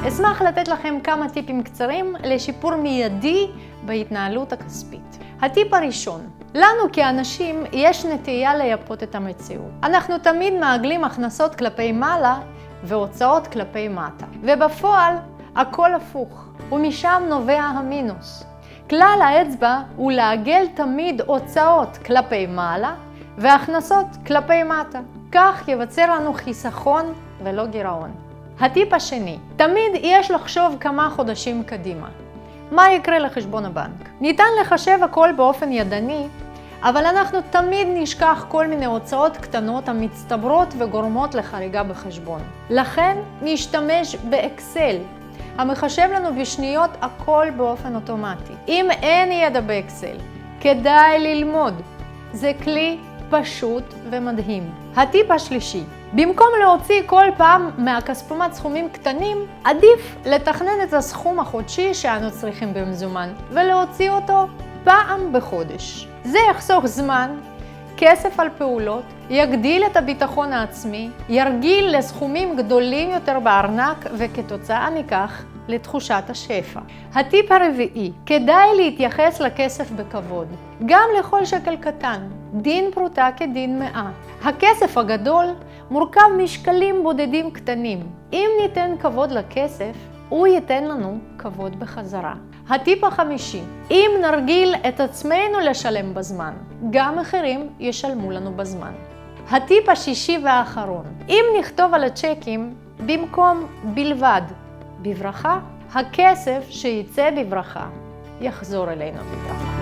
אשמח לתת לכם כמה טיפים קצרים לשיפור מיידי בהתנהלות הכספית. הטיפ הראשון, לנו כאנשים יש נטייה לייפות את המציאות. אנחנו תמיד מעגלים הכנסות כלפי מעלה והוצאות כלפי מטה. ובפועל הכל הפוך, ומשם נובע המינוס. כלל האצבע הוא לעגל תמיד הוצאות כלפי מעלה והכנסות כלפי מטה. כך ייווצר לנו חיסכון ולא גירעון. הטיפ השני, תמיד יש לחשוב כמה חודשים קדימה. מה יקרה לחשבון הבנק? ניתן לחשב הכל באופן ידני, אבל אנחנו תמיד נשכח כל מיני הוצאות קטנות המצטברות וגורמות לחריגה בחשבון. לכן נשתמש באקסל, המחשב לנו בשניות הכל באופן אוטומטי. אם אין ידע באקסל, כדאי ללמוד. זה כלי פשוט ומדהים. הטיפ השלישי, במקום להוציא כל פעם מהכספומט סכומים קטנים, עדיף לתכנן את הסכום החודשי שאנו צריכים במזומן ולהוציא אותו פעם בחודש. זה יחסוך זמן, כסף על פעולות, יגדיל את הביטחון העצמי, ירגיל לסכומים גדולים יותר בארנק וכתוצאה מכך לתחושת השפע. הטיפ הרביעי, כדאי להתייחס לכסף בכבוד. גם לכל שקל קטן, דין פרוטה כדין מאה. הכסף הגדול מורכב משקלים בודדים קטנים. אם ניתן כבוד לכסף, הוא ייתן לנו כבוד בחזרה. הטיפ החמישי, אם נרגיל את עצמנו לשלם בזמן, גם אחרים ישלמו לנו בזמן. הטיפ השישי והאחרון, אם נכתוב על הצ'קים במקום בלבד בברכה, הכסף שיצא בברכה יחזור אלינו בברכה.